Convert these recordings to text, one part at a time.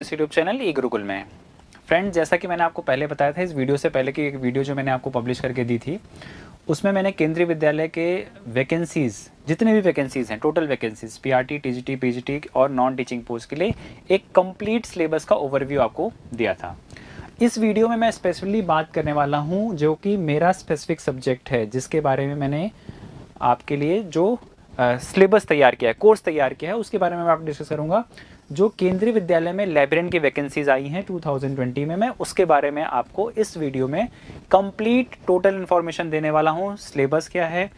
इस YouTube channel ई गुरुकुल में। Friends, जैसा कि मैंने आपको पहले बताया था इस वीडियो से पहले की एक वीडियो जो मैंने आपको पब्लिश करके दी थी, उसमें मैंने केंद्रीय विद्यालय के वैकेंसीज़, जितने भी वैकेंसीज़ हैं, total vacancies PRT, TGT, PGT और नॉन टीचिंग पोस्ट के लिए एक कंप्लीट सिलेबस का ओवरव्यू आपको दिया था। इस वीडियो में मैं स्पेसिफिकली बात करने वाला हूँ जो कि मेरा स्पेसिफिक सब्जेक्ट है, जिसके बारे में मैंने आपके लिए जो सिलेबस तैयार किया है, कोर्स तैयार किया है, उसके बारे में मैं आपको डिस्कस करूँगा। जो केंद्रीय विद्यालय में लाइब्रेरियन की वैकेंसीज आई हैं 2020 में, मैं उसके बारे में आपको इस वीडियो में कंप्लीट टोटल इन्फॉर्मेशन देने वाला हूँ। सिलेबस क्या है,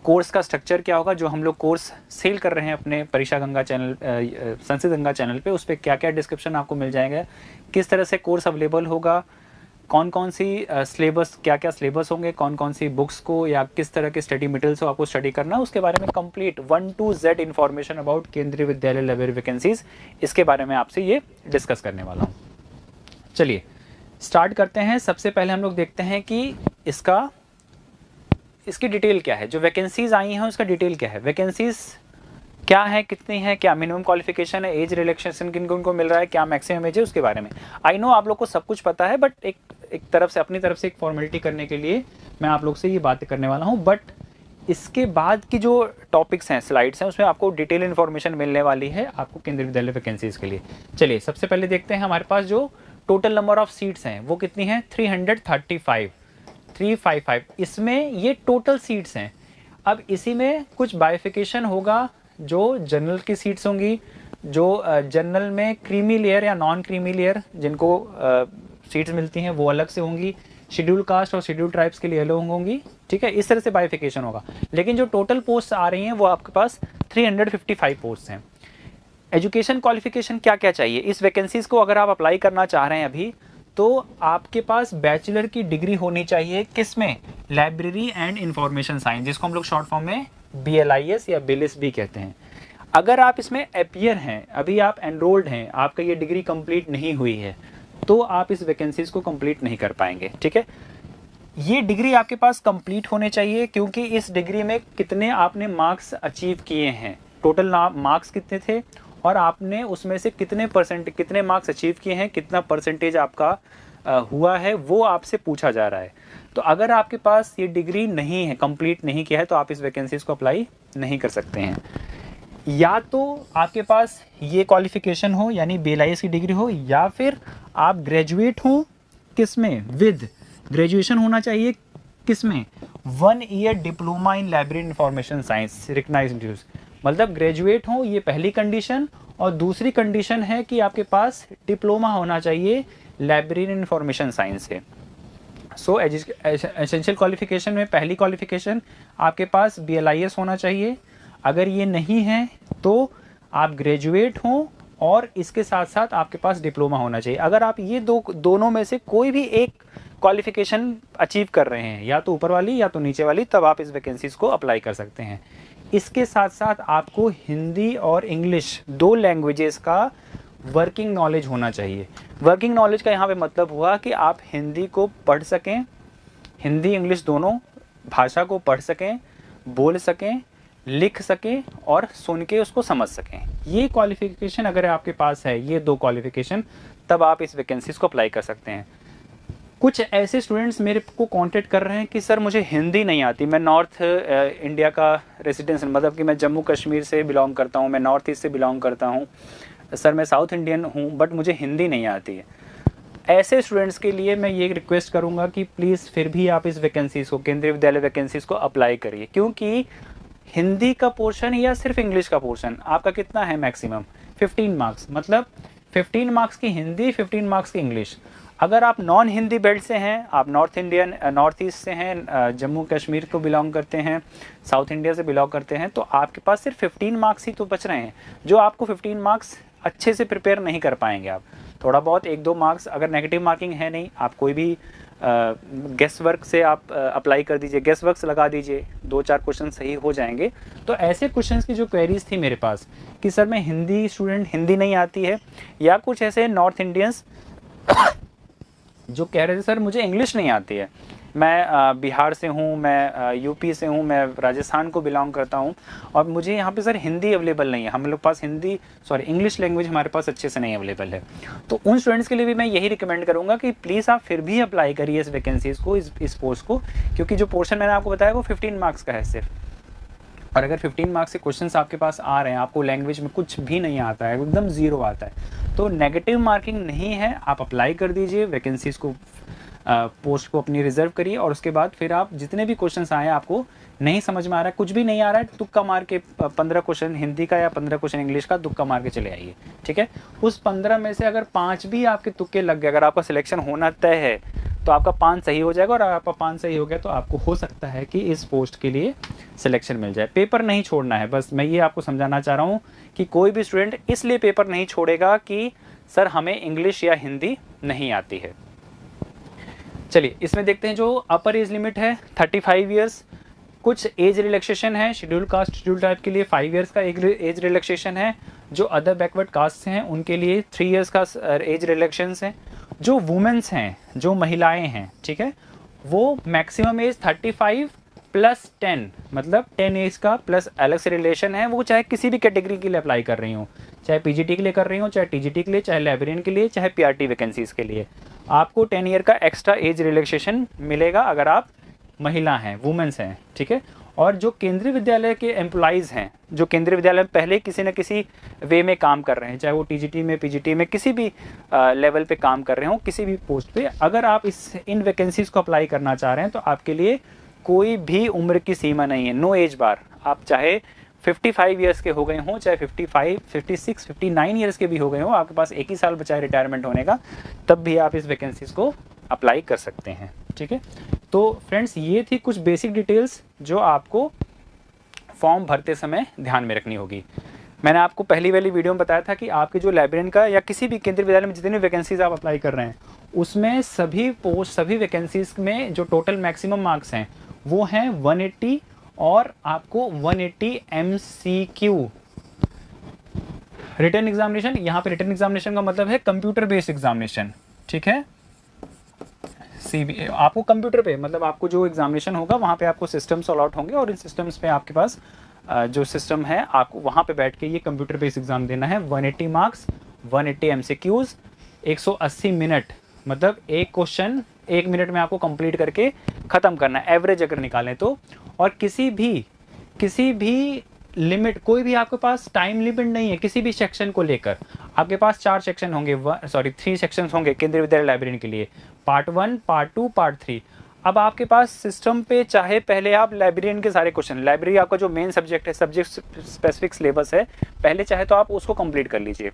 कोर्स का स्ट्रक्चर क्या होगा, जो हम लोग कोर्स सेल कर रहे हैं अपने परीक्षा गंगा चैनल, संस्कृत गंगा चैनल पे, उस पर क्या क्या डिस्क्रिप्शन आपको मिल जाएगा, किस तरह से कोर्स अवेलेबल होगा, कौन कौन सी सिलेबस, क्या क्या सिलेबस होंगे, कौन कौन सी बुक्स को या किस तरह के स्टडी मटेरियल्स को आपको स्टडी करना है, उसके बारे में complete 1 to Z information about केंद्रीय विद्यालय लाइब्रेरी वैकेंसीज, इसके बारे में आपसे ये डिस्कस करने वाला हूँ। चलिए स्टार्ट करते हैं। सबसे पहले हम लोग देखते हैं कि इसकी डिटेल क्या है, जो वैकेंसीज आई हैं उसका डिटेल क्या है, वैकेंसीज क्या है, कितनी है, क्या मिनिमम क्वालिफिकेशन है, एज रिलैक्सेशन किन को मिल रहा है, क्या मैक्सिमम एज है, उसके बारे में। आई नो आप लोग को सब कुछ पता है, बट एक तरफ से, अपनी तरफ से एक फॉर्मेलिटी करने के लिए मैं आप लोग से ये बात करने वाला हूँ। बट इसके बाद की जो टॉपिक्स हैं, स्लाइड्स हैं, उसमें आपको डिटेल इन्फॉर्मेशन मिलने वाली है आपको केंद्रीय विद्यालय वैकेंसीज के लिए। चलिए सबसे पहले देखते हैं हमारे पास जो टोटल नंबर ऑफ सीट्स हैं वो कितनी है, 355। इसमें ये टोटल सीट्स हैं। अब इसी में कुछ बाइफिकेशन होगा, जो जनरल की सीट्स होंगी, जो जनरल में क्रीमी लेयर या नॉन क्रीमी लेयर जिनको सीट्स मिलती हैं वो अलग से होंगी, शेड्यूल कास्ट और शेड्यूल ट्राइब्स के लिए अलग होंगी, ठीक है। इस तरह से बाइफिकेशन होगा। लेकिन जो टोटल पोस्ट आ रही हैं वो आपके पास 355 पोस्ट हैं। एजुकेशन क्वालिफिकेशन क्या क्या चाहिए इस वैकेंसीज को अगर आप अप्लाई करना चाह रहे हैं अभी, तो आपके पास बैचलर की डिग्री होनी चाहिए, किसमें, लाइब्रेरी एंड इंफॉर्मेशन साइंस, जिसको हम लोग शॉर्ट फॉर्म में BLIS या BLIS भी कहते हैं। अगर आप इसमें अपीयर हैं, अभी आप एनरोल्ड हैं, आपका ये डिग्री कंप्लीट नहीं हुई है, तो आप इस वैकेंसीज को कंप्लीट नहीं कर पाएंगे, ठीक है। ये डिग्री आपके पास कंप्लीट होने चाहिए, क्योंकि इस डिग्री में कितने आपने मार्क्स अचीव किए हैं, टोटल मार्क्स कितने थे और आपने उसमें से कितने मार्क्स अचीव किए हैं, कितना परसेंटेज आपका हुआ है, वो आपसे पूछा जा रहा है। तो अगर आपके पास ये डिग्री नहीं है, कंप्लीट नहीं किया है, तो आप इस वैकेंसीज को अप्लाई नहीं कर सकते हैं। या तो आपके पास ये क्वालिफिकेशन हो, यानी BLIS की डिग्री हो, या फिर आप ग्रेजुएट हो, किसमें, विद ग्रेजुएशन होना चाहिए, किसमें, 1 year diploma in library information science recognised institute, मतलब ग्रेजुएट हो, ये पहली कंडीशन। और दूसरी कंडीशन है कि आपके पास डिप्लोमा होना चाहिए लाइब्रेरी इंफॉर्मेशन साइंस से। सो एसेंशियल क्वालिफिकेशन में पहली क्वालिफिकेशन आपके पास BLIS होना चाहिए। अगर ये नहीं है तो आप ग्रेजुएट हों और इसके साथ साथ आपके पास डिप्लोमा होना चाहिए। अगर आप ये दोनों में से कोई भी एक क्वालिफिकेशन अचीव कर रहे हैं, या तो ऊपर वाली या तो नीचे वाली, तब आप इस वैकेंसीज को अप्लाई कर सकते हैं। इसके साथ साथ आपको हिंदी और इंग्लिश, 2 लैंग्वेजेस का वर्किंग नॉलेज होना चाहिए। वर्किंग नॉलेज का यहाँ पे मतलब हुआ कि आप हिंदी को पढ़ सकें, हिंदी इंग्लिश दोनों भाषा को पढ़ सकें, बोल सकें, लिख सकें और सुन के उसको समझ सकें। ये क्वालिफिकेशन अगर आपके पास है, ये 2 क्वालिफिकेशन, तब आप इस वैकेंसीज को अप्लाई कर सकते हैं। कुछ ऐसे स्टूडेंट्स मेरे को कांटेक्ट कर रहे हैं कि सर मुझे हिंदी नहीं आती, मैं नॉर्थ इंडिया का रेसिडेंस, मतलब कि मैं जम्मू कश्मीर से बिलोंग करता हूँ, मैं नॉर्थ ईस्ट से बिलोंग करता हूँ, सर मैं साउथ इंडियन हूँ, बट मुझे हिंदी नहीं आती है। ऐसे स्टूडेंट्स के लिए मैं ये रिक्वेस्ट करूँगा कि प्लीज़ फिर भी आप इस वैकेंसीज़ को, केंद्रीय विद्यालय वैकेंसीज़ को अप्लाई करिए, क्योंकि हिंदी का पोर्शन या सिर्फ इंग्लिश का पोर्शन आपका कितना है, मैक्सिमम 15 मार्क्स, मतलब 15 मार्क्स की हिंदी, 15 मार्क्स की इंग्लिश। अगर आप नॉन हिंदी बेल्ट से हैं, आप नॉर्थ ईस्ट से हैं, जम्मू कश्मीर को बिलोंग करते हैं, साउथ इंडिया से बिलोंग करते हैं, तो आपके पास सिर्फ 15 मार्क्स ही तो बच रहे हैं, जो आपको 15 मार्क्स अच्छे से प्रिपेयर नहीं कर पाएंगे आप। थोड़ा बहुत 1-2 मार्क्स, अगर नेगेटिव मार्किंग है नहीं, आप कोई भी गेस वर्क से आप अप्लाई कर दीजिए, गेस वर्क लगा दीजिए, 2-4 क्वेश्चन सही हो जाएंगे। तो ऐसे क्वेश्चंस की जो क्वेरीज थी मेरे पास कि सर मैं हिंदी स्टूडेंट, हिंदी नहीं आती है, या कुछ ऐसे नॉर्थ इंडियंस जो कह रहे थे सर मुझे इंग्लिश नहीं आती है, मैं बिहार से हूँ, मैं यूपी से हूँ, मैं राजस्थान को बिलोंग करता हूँ और मुझे यहाँ पे सर हिंदी अवेलेबल नहीं है, हम लोग पास इंग्लिश लैंग्वेज हमारे पास अच्छे से नहीं अवेलेबल है। तो उन स्टूडेंट्स के लिए भी मैं यही रिकमेंड करूँगा कि प्लीज़ आप फिर भी अप्लाई करिए इस वैकेंसीज़ को, इस पोस्ट को, क्योंकि जो पोर्शन मैंने आपको बताया वो 15 मार्क्स का है सिर्फ। और अगर 15 मार्क्स के क्वेश्चंस आपके पास आ रहे हैं, आपको लैंग्वेज में कुछ भी नहीं आता है, एकदम ज़ीरो आता है, तो नेगेटिव मार्किंग नहीं है। आप अप्लाई कर दीजिए वैकेंसीज़ को, पोस्ट को अपनी रिजर्व करिए और उसके बाद फिर आप जितने भी क्वेश्चंस आए, आपको नहीं समझ में आ रहा है, कुछ भी नहीं आ रहा है, तुक्का मार के 15 क्वेश्चन हिंदी का या 15 क्वेश्चन इंग्लिश का तुक्का मार के चले आइए, ठीक है। उस 15 में से अगर 5 भी आपके तुक्के लग गए, अगर आपका सिलेक्शन होना तय है तो आपका 5 सही हो जाएगा, और अगर आपका 5 सही हो गया तो आपको हो सकता है कि इस पोस्ट के लिए सिलेक्शन मिल जाए। पेपर नहीं छोड़ना है, बस मैं ये आपको समझाना चाह रहा हूँ कि कोई भी स्टूडेंट इसलिए पेपर नहीं छोड़ेगा कि सर हमें इंग्लिश या हिंदी नहीं आती है। चलिए इसमें देखते हैं, जो अपर एज लिमिट है 35 ईयर्स, कुछ एज रिलैक्सेशन है। शेड्यूल कास्ट शेड्यूल टाइप के लिए 5 ईयर्स का एज रिलैक्सेशन है। जो अदर बैकवर्ड कास्ट हैं उनके लिए 3 ईयर्स का एज रिलैक्सेशन है। जो वुमेन्स हैं, जो महिलाएं हैं, ठीक है, वो मैक्सिमम एज 35 प्लस 10, मतलब 10 एज का प्लस अलग से रिलेशन है। वो चाहे किसी भी कैटेगरी के लिए अप्लाई कर रही हो, चाहे पीजीटी के लिए कर रही हो, चाहे टीजीटी के लिए, चाहे लाइब्रेरियन के लिए, चाहे पीआरटी वैकेंसीज के लिए, आपको 10 ईयर का एक्स्ट्रा एज रिलैक्सेशन मिलेगा अगर आप महिला हैं, वुमेन्स हैं, ठीक है। और जो केंद्रीय विद्यालय के एम्प्लॉइज़ हैं, जो केंद्रीय विद्यालय में पहले किसी न किसी वे में काम कर रहे हैं, चाहे वो टीजीटी में, पीजीटी में, किसी भी लेवल पे काम कर रहे हो, किसी भी पोस्ट पे, अगर आप इन वैकेंसीज़ को अप्लाई करना चाह रहे हैं तो आपके लिए कोई भी उम्र की सीमा नहीं है, नो एज बार। आप चाहे 55 ईयर्स के हो गए हों, चाहे 55, 56, 59 ईयर्स के भी हो गए हों, आपके पास एक ही साल बचा है रिटायरमेंट होने का, तब भी आप इस वैकेंसीज़ को अप्लाई कर सकते हैं, ठीक है। तो फ्रेंड्स, ये थी कुछ बेसिक डिटेल्स जो आपको फॉर्म भरते समय ध्यान में रखनी होगी। मैंने आपको पहली वाली वीडियो में बताया था कि आपके जो लाइब्रेरियन का या किसी भी केंद्रीय विद्यालय में जितनी भी वैकेंसीज आप अप्लाई कर रहे हैं, उसमें सभी पोस्ट, सभी वैकेंसीज में जो टोटल मैक्सिमम मार्क्स हैं वो हैं 180, और आपको 180 MCQ रिटर्न एग्जामिनेशन। यहाँ पे रिटर्न एग्जामिनेशन का मतलब है कंप्यूटर बेस्ड एग्जामिनेशन, ठीक है। आपको कंप्यूटर पे, मतलब आपको जो एग्जामिनेशन होगा वहाँ पे आपको सिस्टम्स अलॉट होंगे, और इन सिस्टम्स पे आपके पास जो सिस्टम है, आपको वहाँ पे बैठ के ये कंप्यूटर बेस्ड एग्जाम देना है। 180 मार्क्स, 180 MCQs, 180 मिनट, मतलब एक क्वेश्चन 1 मिनट में आपको कंप्लीट करके ख़त्म करना है, एवरेज अगर निकालें तो। और किसी भी लिमिट, कोई भी आपके पास टाइम लिमिट नहीं है किसी भी सेक्शन को लेकर। आपके पास 4 सेक्शन होंगे, 3 सेक्शंस होंगे केंद्रीय विद्यालय लाइब्रेरियन के लिए, पार्ट 1, पार्ट 2, पार्ट 3। अब आपके पास सिस्टम पे चाहे पहले आप लाइब्रेरियन के सारे क्वेश्चन, लाइब्रेरी आपका जो मेन सब्जेक्ट है, सब्जेक्ट स्पेसिफिक सिलेबस है, पहले चाहे तो आप उसको कंप्लीट कर लीजिए।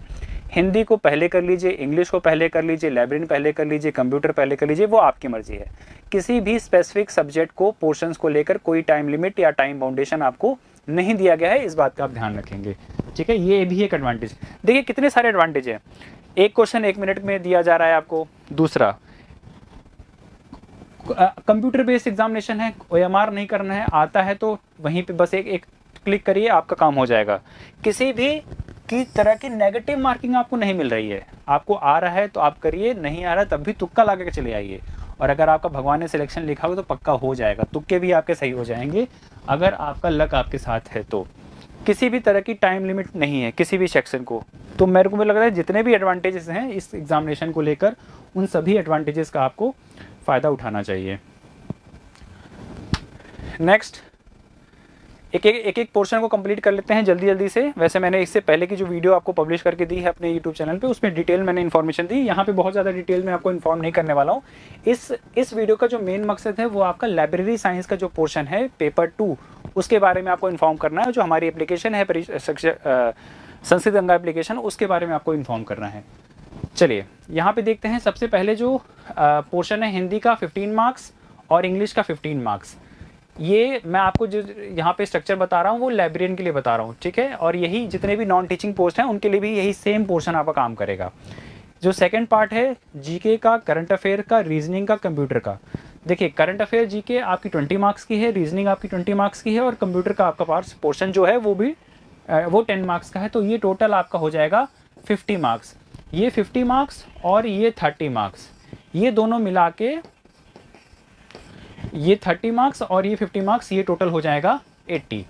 हिंदी को पहले कर लीजिए, इंग्लिश को पहले कर लीजिए, लाइब्रेरियन पहले कर लीजिए, कंप्यूटर पहले कर लीजिए, वो आपकी मर्जी है। किसी भी स्पेसिफिक सब्जेक्ट को, पोर्शंस को लेकर कोई टाइम लिमिट या टाइम बाउंडेशन आपको नहीं दिया गया है, इस बात का आप ध्यान रखेंगे, ठीक है। ये भी एक एडवांटेज। देखिए कितने सारे एडवांटेज है। एक क्वेश्चन 1 मिनट में दिया जा रहा है आपको। दूसरा, कंप्यूटर बेस्ड एग्जामिनेशन है, OMR नहीं करना है, आता है तो वहीं पे बस एक क्लिक करिए, आपका काम हो जाएगा। किसी भी की तरह की नेगेटिव मार्किंग आपको नहीं मिल रही है। आपको आ रहा है तो आप करिए, नहीं आ रहा तब भी तुक्का लगा के चले आइए। और अगर आपका भगवान ने सिलेक्शन लिखा हो तो पक्का हो जाएगा, तुक्के भी आपके सही हो जाएंगे अगर आपका लक आपके साथ है तो। किसी भी तरह की टाइम लिमिट नहीं है किसी भी सेक्शन को। तो मेरे को लग रहा है जितने भी एडवांटेजेस हैं इस एग्जामिनेशन को लेकर, उन सभी एडवांटेजेस का आपको फ़ायदा उठाना चाहिए। नेक्स्ट, एक पोर्शन को कंप्लीट कर लेते हैं जल्दी जल्दी से। वैसे मैंने इससे पहले की जो वीडियो आपको पब्लिश करके दी है अपने यूट्यूब चैनल पे, उसमें डिटेल मैंने इन्फॉर्मेशन दी। यहाँ पे बहुत ज़्यादा डिटेल में आपको इन्फॉर्म नहीं करने वाला हूँ। इस वीडियो का जो मेन मकसद है वो आपका लाइब्रेरी साइंस का जो पोर्शन है, पेपर 2, उसके बारे में आपको इन्फॉर्म करना है। जो हमारी एप्लीकेशन है संस्कृत गंगा एप्लीकेशन, उसके बारे में आपको इन्फॉर्म करना है। चलिए यहाँ पे देखते हैं। सबसे पहले जो पोर्शन है हिंदी का 15 मार्क्स और इंग्लिश का 15 मार्क्स। ये मैं आपको जो यहाँ पे स्ट्रक्चर बता रहा हूँ वो लाइब्रेरियन के लिए बता रहा हूँ, ठीक है। और यही जितने भी नॉन टीचिंग पोस्ट हैं उनके लिए भी यही सेम पोर्शन आपका काम करेगा। जो सेकंड पार्ट है जीके का, करंट अफेयर का, रीजनिंग का, कंप्यूटर का। देखिए करंट अफेयर जीके आपकी 20 मार्क्स की है, रीजनिंग आपकी 20 मार्क्स की है, और कंप्यूटर का आपका पास पोर्शन जो है वो 10 मार्क्स का है। तो ये टोटल आपका हो जाएगा 50 मार्क्स। ये 50 मार्क्स और ये 30 मार्क्स, ये दोनों मिला के ये 30 मार्क्स और ये 50 मार्क्स, ये टोटल हो जाएगा 80।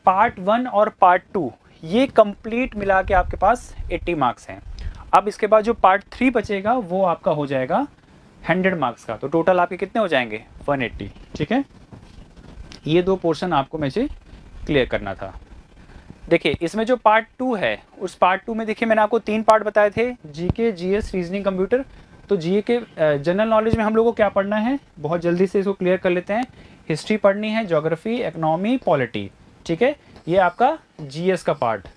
पार्ट 1 और पार्ट 2 ये कंप्लीट मिला के आपके पास 80 मार्क्स हैं। अब इसके बाद जो पार्ट 3 बचेगा वो आपका हो जाएगा 100 मार्क्स का, तो टोटल आपके कितने हो जाएंगे 180। ठीक है, ये दो पोर्शन आपको मुझे क्लियर करना था। देखिए इसमें जो पार्ट 2 है, उस पार्ट 2 में देखिए मैंने आपको 3 पार्ट बताए थे, जीके, जीएस, रीजनिंग, कंप्यूटर। तो जीए के जनरल नॉलेज में हम लोगों को क्या पढ़ना है, बहुत जल्दी से इसको क्लियर कर लेते हैं। हिस्ट्री पढ़नी है, ज्योग्राफी, इकोनॉमी, पॉलिटी। ठीक है, ये आपका जीएस का पार्ट।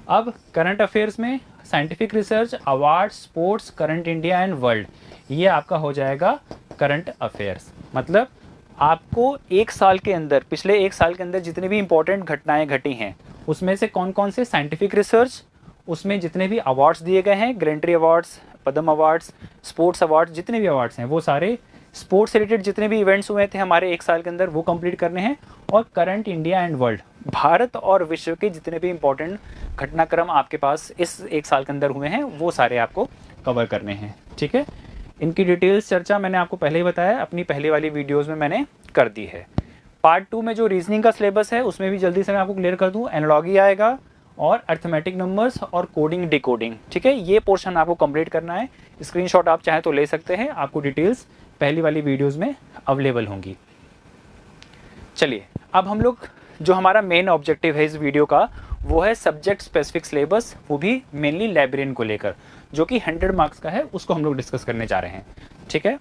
अब करंट अफेयर्स में scientific research, award, sports, current India and world, ये आपका हो जाएगा करंट अफेयर्स। मतलब आपको एक साल के अंदर, पिछले एक साल के अंदर जितनी भी इंपॉर्टेंट घटनाएं घटी हैं, उसमें से कौन कौन से साइंटिफिक रिसर्च, उसमें जितने भी अवार्ड्स दिए गए हैं, ग्रेंट्री अवार्ड्स, पद्म अवार्ड्स, स्पोर्ट्स अवार्ड्स, जितने भी अवार्ड्स हैं वो सारे स्पोर्ट्स से रिलेटेड जितने भी इवेंट्स हुए थे हमारे एक साल के अंदर वो कंप्लीट करने हैं। और current India and world, Bharat और विश्व के जितने भी इंपॉर्टेंट घटनाक्रम आपके पास इस एक साल के अंदर हुए हैं वो सारे आपको कवर करने हैं। ठीक है, इनकी डिटेल्स चर्चा मैंने आपको पहले ही बताया, अपनी पहले वाली वीडियोज़ में मैंने कर दी है। पार्ट 2 में जो रीजनिंग का सिलेबस है उसमें भी जल्दी से मैं आपको क्लियर कर दूं, एनालॉजी आएगा और अर्थमेटिक नंबर्स और कोडिंग डिकोडिंग। ठीक है, ये पोर्शन आपको कंप्लीट करना है। स्क्रीनशॉट आप चाहें तो ले सकते हैं, आपको डिटेल्स पहली वाली वीडियोस में अवेलेबल होंगी। चलिए अब हम लोग, जो हमारा मेन ऑब्जेक्टिव है इस वीडियो का वो है सब्जेक्ट स्पेसिफिक सिलेबस, वो भी मेनली लाइब्रेरियन को लेकर, जो कि 100 मार्क्स का है, उसको हम लोग डिस्कस करने जा रहे हैं। ठीक है,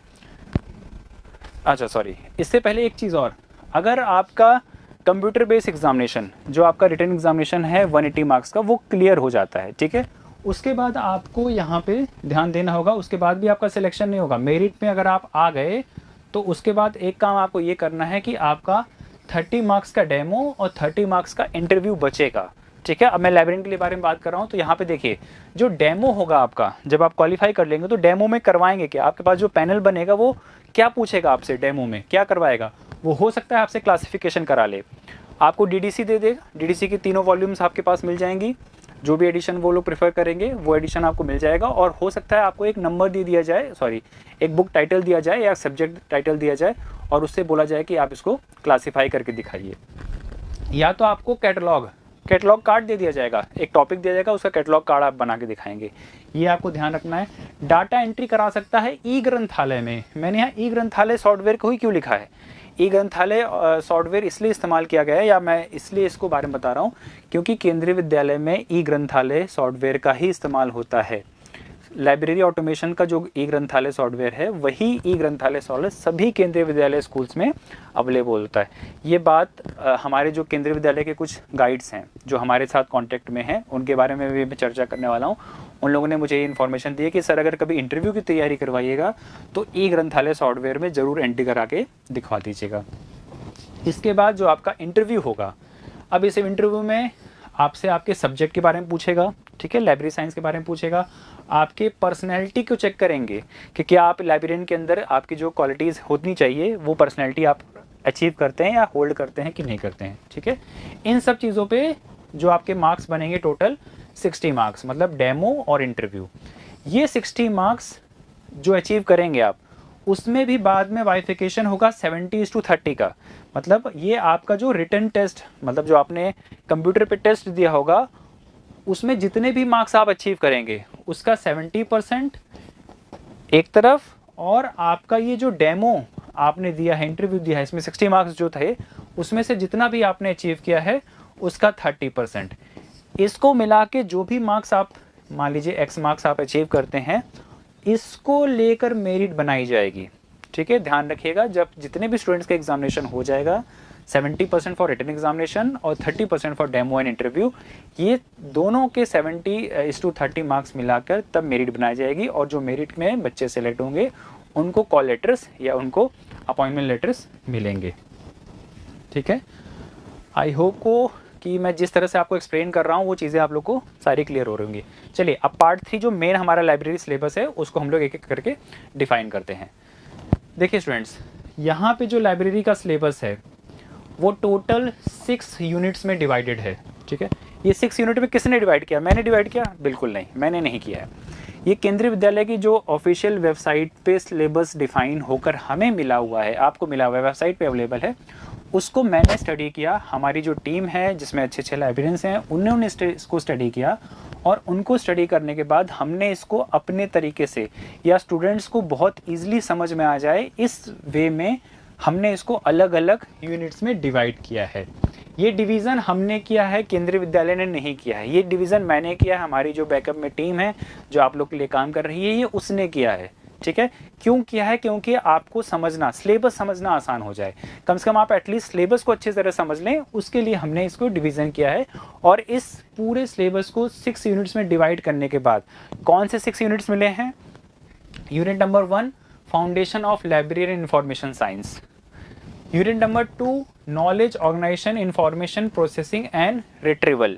अच्छा सॉरी, इससे पहले एक चीज़ और, अगर आपका कंप्यूटर बेस्ड एग्जामिनेशन, जो आपका रिटन एग्जामिनेशन है 180 मार्क्स का, वो क्लियर हो जाता है, ठीक है, उसके बाद आपको यहाँ पे ध्यान देना होगा, उसके बाद भी आपका सिलेक्शन नहीं होगा। मेरिट में अगर आप आ गए तो उसके बाद एक काम आपको ये करना है कि आपका 30 मार्क्स का डेमो और 30 मार्क्स का इंटरव्यू बचेगा। ठीक है, अब मैं लाइब्रेरियन के लिए बारे में बात कर रहा हूँ, तो यहाँ पे देखिए जो डेमो होगा आपका, जब आप क्वालिफाई कर लेंगे तो डेमो में करवाएंगे क्या, आपके पास जो पैनल बनेगा वो क्या पूछेगा आपसे, डेमो में क्या करवाएगा, वो हो सकता है आपसे क्लासिफिकेशन करा ले, आपको डीडीसी दे देगा, डीडीसी की तीनों वॉल्यूम्स आपके पास मिल जाएंगी, जो भी एडिशन वो लोग प्रेफर करेंगे वो एडिशन आपको मिल जाएगा। और हो सकता है आपको एक नंबर दे दिया जाए, सॉरी एक बुक टाइटल दिया जाए या सब्जेक्ट टाइटल दिया जाए और उससे बोला जाए कि आप इसको क्लासीफाई करके दिखाइए, या तो आपको कैटलॉग कार्ड दे दिया जाएगा, एक टॉपिक दिया जाएगा, उसका कैटलॉग कार्ड आप बना के दिखाएंगे। ये आपको ध्यान रखना है। डाटा एंट्री करा सकता है ई ग्रंथालय में, मैंने यहाँ ई ग्रंथालय सॉफ्टवेयर को ही क्यों लिखा है, ई ग्रंथालय सॉफ्टवेयर इसलिए इस्तेमाल किया गया है, या मैं इसलिए इसको बारे में बता रहा हूँ क्योंकि केंद्रीय विद्यालय में ई ग्रंथालय सॉफ्टवेयर का ही इस्तेमाल होता है। लाइब्रेरी ऑटोमेशन का जो ई ग्रंथालय सॉफ्टवेयर है वही ई ग्रंथालय सॉफ्टवेयर सभी केंद्रीय विद्यालय स्कूल्स में अवेलेबल होता है। ये बात हमारे जो केंद्रीय विद्यालय के कुछ गाइड्स हैं जो हमारे साथ कांटेक्ट में हैं उनके बारे में भी मैं चर्चा करने वाला हूँ। उन लोगों ने मुझे ये इन्फॉर्मेशन दी है कि सर अगर कभी इंटरव्यू की तैयारी करवाइएगा तो ई ग्रंथालय सॉफ्टवेयर में ज़रूर एंट्री करा के दिखवा दीजिएगा। इसके बाद जो आपका इंटरव्यू होगा, अब इस इंटरव्यू में आपसे आपके सब्जेक्ट के बारे में पूछेगा, ठीक है, लाइब्रेरी साइंस के बारे में पूछेगा, आपके पर्सनैलिटी को चेक करेंगे कि क्या आप लाइब्रेरियन के अंदर आपकी जो क्वालिटीज़ होनी चाहिए वो पर्सनैलिटी आप अचीव करते हैं या होल्ड करते हैं कि नहीं करते हैं। ठीक है, इन सब चीज़ों पे जो आपके मार्क्स बनेंगे टोटल 60 मार्क्स, मतलब डेमो और इंटरव्यू, ये 60 मार्क्स जो अचीव करेंगे आप, उसमें भी बाद में बाइफिकेशन होगा 70:30 का। मतलब ये आपका जो रिटन टेस्ट, मतलब जो आपने कंप्यूटर पे टेस्ट दिया होगा उसमें जितने भी मार्क्स आप अचीव करेंगे उसका 70% एक तरफ, और आपका ये जो डेमो आपने दिया है, इंटरव्यू दिया है, इसमें 60 मार्क्स जो थे उसमें से जितना भी आपने अचीव किया है उसका 30%। इसको मिला के जो भी मार्क्स आप, मान लीजिए एक्स मार्क्स आप अचीव करते हैं, इसको लेकर मेरिट बनाई जाएगी। ठीक है, ध्यान रखिएगा, जब जितने भी स्टूडेंट्स का एग्जामिनेशन हो जाएगा 70% फॉर रिटन एग्जामिनेशन और 30% फॉर डेमो एंड इंटरव्यू, ये दोनों के 70:30 मार्क्स मिलाकर तब मेरिट बनाई जाएगी। और जो मेरिट में बच्चे सेलेक्ट होंगे उनको कॉल लेटर्स या उनको अपॉइंटमेंट लेटर्स मिलेंगे। ठीक है, आई होप को कि मैं जिस तरह से आपको एक्सप्लेन कर रहा हूँ वो चीज़ें आप लोग को सारी क्लियर हो रही होंगी। चलिए अब पार्ट 3 जो मेन हमारा लाइब्रेरी सिलेबस है उसको हम लोग एक एक करके डिफाइन करते हैं। देखिए स्टूडेंट्स, यहाँ पे जो लाइब्रेरी का सिलेबस है वो टोटल 6 यूनिट्स में डिवाइडेड है। ठीक है, ये 6 यूनिट में किसने डिवाइड किया, मैंने डिवाइड किया? बिल्कुल नहीं, मैंने नहीं किया है। ये केंद्रीय विद्यालय की जो ऑफिशियल वेबसाइट पे सिलेबस डिफाइन होकर हमें मिला हुआ है, आपको मिला हुआ है, वेबसाइट पे अवेलेबल है, उसको मैंने स्टडी किया। हमारी जो टीम है जिसमें अच्छे अच्छे लाइब्रेरियंस हैं, उन्होंने इसको स्टडी किया और उनको स्टडी करने के बाद हमने इसको अपने तरीके से या स्टूडेंट्स को बहुत ईजिली समझ में आ जाए इस वे में हमने इसको अलग अलग यूनिट्स में डिवाइड किया है। ये डिवीज़न हमने किया है, केंद्रीय विद्यालय ने नहीं किया है। ये डिवीज़न मैंने किया है, हमारी जो बैकअप में टीम है जो आप लोग के लिए काम कर रही है, ये उसने किया है। ठीक है, क्यों किया है? क्योंकि आपको समझना, सिलेबस समझना आसान हो जाए, कम से कम आप एटलीस्ट सिलेबस को अच्छी तरह समझ लें, उसके लिए हमने इसको डिवीज़न किया है। और इस पूरे सिलेबस को 6 यूनिट्स में डिवाइड करने के बाद कौन से 6 यूनिट्स मिले हैं? Unit number 1 foundation of library and information science, unit number 2 knowledge organisation information processing and retrieval,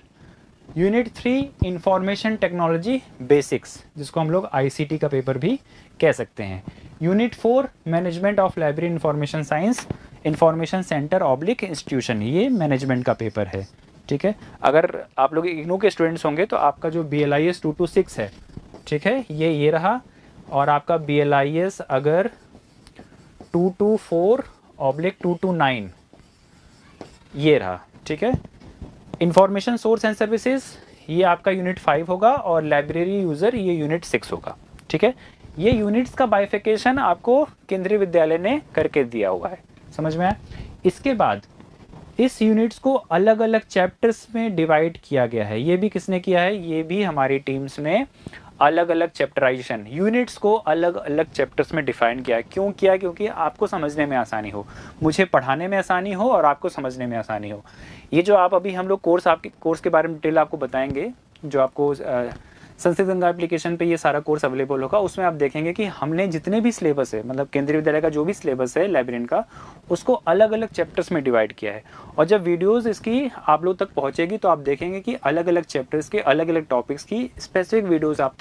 unit 3 information technology basics, जिसको हम लोग ICT का पेपर भी कह सकते हैं, unit 4 management of library information science information centre oblique institution, ये management का पेपर है। ठीक है, अगर आप लोग इग्नू के स्टूडेंट्स होंगे तो आपका जो BLIS 226 है, ठीक है, ये रहा, और आपका BLIS अगर 224/229 ये रहा। ठीक है, इंफॉर्मेशन सोर्स एंड सर्विसेज ये आपका यूनिट 5 होगा और लाइब्रेरी यूज़र ये यूनिट 6 होगा। ठीक है, ये यूनिट्स का बाइफिकेशन आपको केंद्रीय विद्यालय ने करके दिया हुआ है, समझ में आया? इसके बाद इस यूनिट्स को अलग अलग चैप्टर्स में डिवाइड किया गया है। ये भी किसने किया है? ये भी हमारी टीम्स ने अलग अलग चैप्टराइजेशन, यूनिट्स को अलग अलग चैप्टर्स में डिफाइन किया है। क्यों किया? क्योंकि आपको समझने में आसानी हो, मुझे पढ़ाने में आसानी हो और आपको समझने में आसानी हो। ये जो आप अभी हम लोग कोर्स के बारे में डिटेल आपको बताएंगे, जो आपको संस्कृत गंगा एप्लीकेशन पे ये सारा कोर्स अवेलेबल होगा, उसमें आप देखेंगे कि हमने जितने भी सिलेबस है, मतलब केंद्रीय विद्यालय का जो भी सिलेबस है लाइब्रेरियन का, उसको अलग अलग चैप्टर्स में डिवाइड किया है। और जब वीडियोस इसकी आप लोग तक पहुंचेगी तो आप देखेंगे कि अलग अलग चैप्टर्स के अलग अलग टॉपिक्स की स्पेसिफिक वीडियोस आप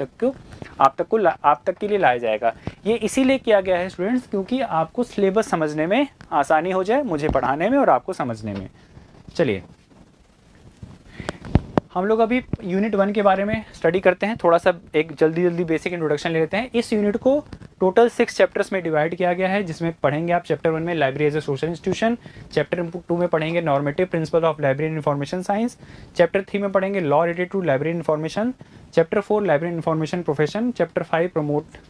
तक के लिए लाया जाएगा। ये इसीलिए किया गया है स्टूडेंट्स, क्योंकि आपको सिलेबस समझने में आसानी हो जाए, मुझे पढ़ाने में और आपको समझने में। चलिए हम लोग अभी यूनिट 1 के बारे में स्टडी करते हैं, थोड़ा सा एक जल्दी बेसिक इंट्रोडक्शन ले लेते हैं। इस यूनिट को टोटल 6 चैप्टर्स में डिवाइड किया गया है, जिसमें पढ़ेंगे आप चैप्टर 1 में library as a social institution, chapter 2 में पढ़ेंगे normative principle of library information science, chapter 3 में पढ़ेंगे law related to library information, chapter 4 library information profession, chapter 5